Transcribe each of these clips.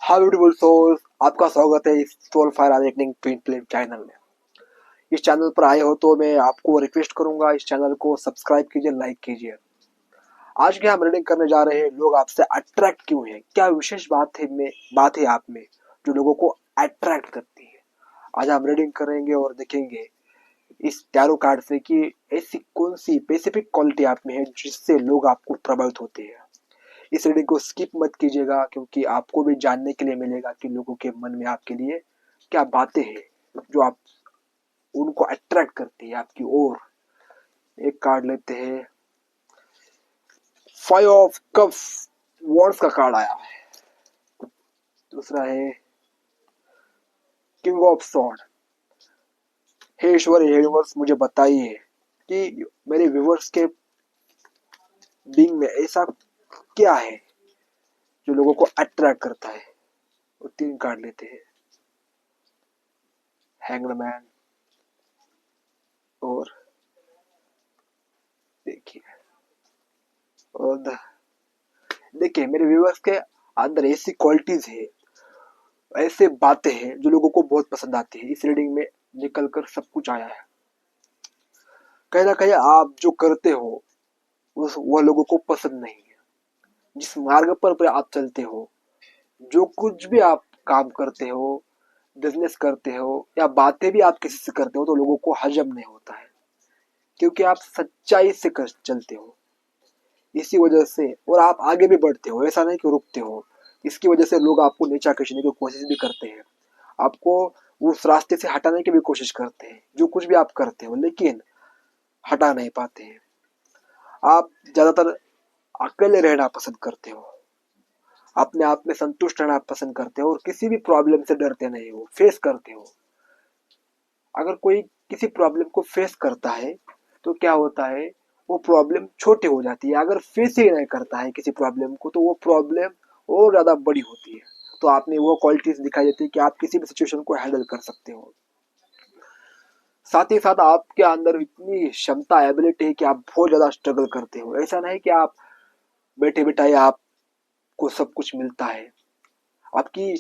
हाय beautiful souls, आपका स्वागत है इस soul fire awakening twin flame channel में। इस चैनल पर आए हो तो मैं आपको रिक्वेस्ट करूंगा, इस चैनल को सब्सक्राइब कीजिए, लाइक कीजिए। आज के हम रीडिंग करने जा रहे हैं, लोग आपसे अट्रैक्ट क्यों हैं, क्या विशेष बात है आप में जो लोगों को अट्रैक्ट करती है। आज हम रीडिंग करेंगे और देखेंगे इस टैरो कार्ड से कि ऐसी कौन सी स्पेसिफिक क्वालिटी आप में है जिससे लोग आपको प्रभावित होते हैं। इस रीडिंग को स्किप मत कीजिएगा, क्योंकि आपको भी जानने के लिए मिलेगा कि लोगों के मन में आपके लिए क्या बातें हैं जो आप उनको अट्रैक्ट करती है आपकी ओर। एक कार्ड लेते हैं, फाइव ऑफ कप्स वॉन्ड्स का कार्ड आया है। दूसरा है किंग ऑफ सॉर्ड। हे ईश्वर, हे यूनिवर्स, मुझे बताइए कि मेरे व्यूवर्स के बीइंग में ऐसा क्या है जो लोगों को अट्रैक्ट करता है। और तीन कार्ड लेते हैं, हैंग्ड मैन और देखिए और देखिए मेरे व्यूवर्स के अंदर ऐसी क्वालिटीज है, ऐसे बातें हैं जो लोगों को बहुत पसंद आती है। इस रीडिंग में निकल कर सब कुछ आया है। कहीं ना कहीं आप जो करते हो उस वह लोगों को पसंद नहीं है। जिस मार्ग पर आप चलते हो, जो कुछ भी आप काम करते हो, बिजनेस करते हो या बातें भी आप किसी से करते हो, तो लोगों को हजम नहीं होता है, क्योंकि आप सच्चाई से कर चलते हो। इसी वजह से और आप आगे भी बढ़ते हो, ऐसा नहीं कि रुकते हो। इसकी वजह से लोग आपको नीचा खींचने की कोशिश भी करते हैं, आपको उस रास्ते से हटाने की भी कोशिश करते हैं। जो कुछ भी आप करते हो, लेकिन हटा नहीं पाते हैं। आप ज्यादातर अकेले रहना पसंद करते हो, अपने आप में संतुष्ट रहना पसंद करते हो और किसी भी प्रॉब्लम से डरते नहीं हो, फेस करते हो। अगर कोई किसी प्रॉब्लम को फेस करता है तो क्या होता है, वो प्रॉब्लम छोटी हो जाती है। अगर फेस ही नहीं करता है किसी प्रॉब्लम को, तो वो प्रॉब्लम और ज्यादा बड़ी होती है। तो आप में वो क्वालिटीज दिखाई देती है कि आप किसी भी सिचुएशन को हैंडल कर सकते हो। साथ ही साथ आपके अंदर इतनी क्षमता, एबिलिटी है कि आप बहुत ज्यादा स्ट्रगल करते हो। ऐसा नहीं कि आप बैठे बिठाए आपको सब कुछ मिलता है। आपकी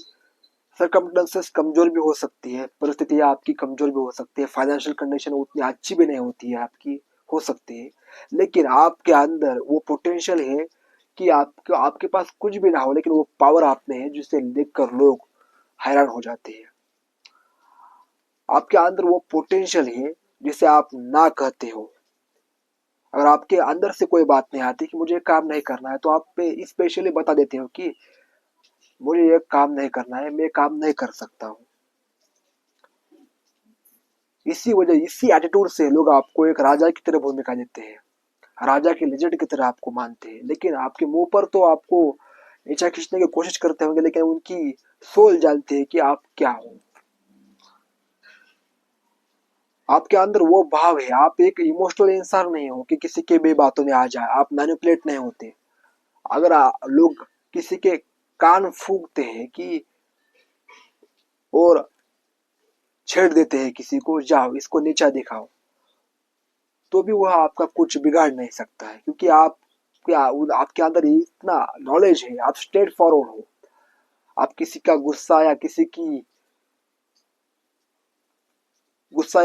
सरकमस्टेंसेस कमजोर भी हो सकती है, परिस्थितियां आपकी कमजोर भी हो सकती है, फाइनेंशियल कंडीशन उतनी अच्छी भी नहीं होती है आपकी, हो सकती है। लेकिन आपके अंदर वो पोटेंशियल है कि आपके पास कुछ भी ना हो, लेकिन वो पावर आप में है जिसे देखकर लोग हैरान हो जाते हैं। आपके अंदर वो पोटेंशियल है जिसे आप ना कहते हो। अगर आपके अंदर से कोई बात नहीं आती कि मुझे काम नहीं करना है, तो आप पे स्पेशली बता देते हो कि मुझे ये काम नहीं करना है, मैं काम नहीं कर सकता हूँ। इसी एटीट्यूड से लोग आपको एक राजा की तरह भूमिका देते हैं, राजा के लेजेंड की तरह आपको मानते हैं। लेकिन आपके मुंह पर तो आपको नीचा खींचने की कोशिश करते होंगे, लेकिन उनकी सोल जानते हैं कि आप क्या हो। आपके अंदर वो भाव है, आप एक इमोशनल इंसान नहीं हो कि किसी के भी बातों में आ जाए। आप मैनिपुलेट नहीं होते। अगर लोग किसी के कान फूंकते हैं कि और छेड़ देते हैं किसी को, जाओ इसको नीचा दिखाओ, तो भी वह आपका कुछ बिगाड़ नहीं सकता है, क्योंकि आप क्या आपके अंदर इतना नॉलेज है, आप स्ट्रेट फॉरवर्ड हो। आप किसी का गुस्सा या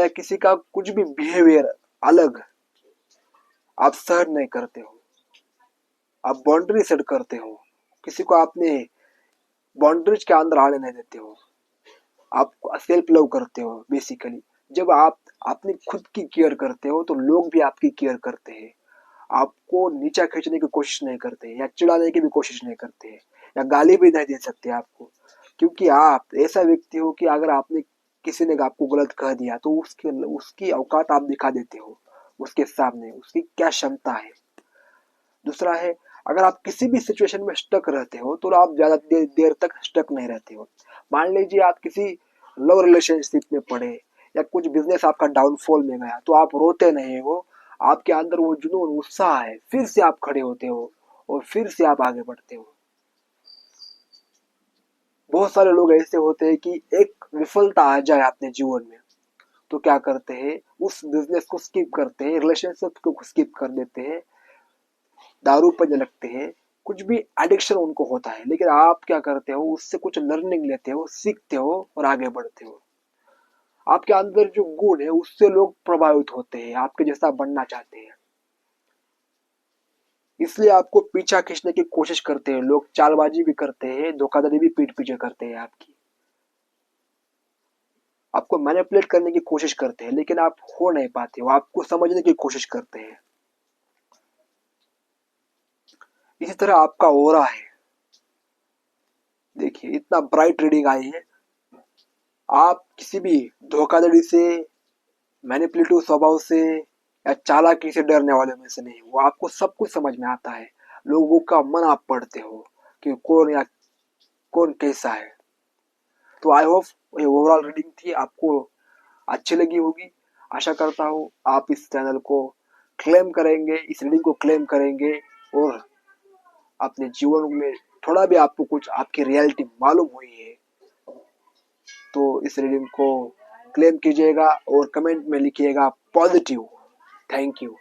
किसी का कुछ भी बिहेवियर अलग आप सहन नहीं करते हो। आप बाउंड्री सेट करते हो, किसी को आपने बाउंड्रीज के अंदर आने नहीं देते हो। आप सेल्फ लव करते हो बेसिकली। जब आप अपनी खुद की केयर करते हो, तो लोग भी आपकी केयर करते हैं। आपको नीचा खींचने की कोशिश नहीं करते या चिढ़ाने की भी कोशिश नहीं करते या गाली भी नहीं दे सकते आपको, क्योंकि आप ऐसा व्यक्ति हो कि अगर आपने किसी ने आपको गलत कह दिया तो उसकी औकात आप दिखा देते हो उसके सामने, उसकी क्या क्षमता है। दूसरा है, अगर आप किसी भी सिचुएशन में स्टक रहते हो तो आप ज्यादा देर तक स्टक नहीं रहते हो। मान लीजिए आप किसी लव रिलेशनशिप में पड़े या कुछ बिजनेस आपका डाउनफॉल में गया, तो आप रोते नहीं हो। आपके अंदर वो जुनून, उत्साह है, फिर से आप खड़े होते हो और फिर से आप आगे बढ़ते हो। बहुत सारे लोग ऐसे होते हैं कि एक विफलता आ जाए अपने जीवन में तो क्या करते हैं, उस बिजनेस को स्किप करते हैं, रिलेशनशिप को स्किप कर देते हैं, दारू पर लगते हैं कुछ भी एडिक्शन उनको होता है, लेकिन आप क्या करते हो, उससे कुछ लर्निंग लेते हो, सीखते हो और आगे बढ़ते हो। आपके अंदर जो गुण है उससे लोग प्रभावित होते हैं, आपके जैसा बनना चाहते हैं, इसलिए आपको पीछा खींचने की कोशिश करते हैं लोग, चालबाजी भी करते हैं, धोखाधड़ी भी पीठ पीछे करते हैं आपकी, आपको मैनिपुलेट करने की कोशिश करते हैं, लेकिन आप हो नहीं पाते हो, आपको समझने की कोशिश करते हैं। इसी तरह आपका ओरा है, देखिए इतना ब्राइट रीडिंग आई है, आप किसी भी धोखाधड़ी से, मैनिपुलेटिव स्वभाव से या चालाकी से डरने वाले में से नहीं, वो आपको सब कुछ समझ में आता है, लोगों का मन आप पढ़ते हो कि कौन या कौन कैसा है। तो आई होप ये ओवरऑल रीडिंग थी, आपको अच्छी लगी होगी। आशा करता हूँ आप इस चैनल को क्लेम करेंगे, इस रीडिंग को क्लेम करेंगे और अपने जीवन में थोड़ा भी आपको कुछ आपकी रियलिटी मालूम हुई है तो इस रीडिंग को क्लेम कीजिएगा और कमेंट में लिखिएगा पॉजिटिव। Thank you.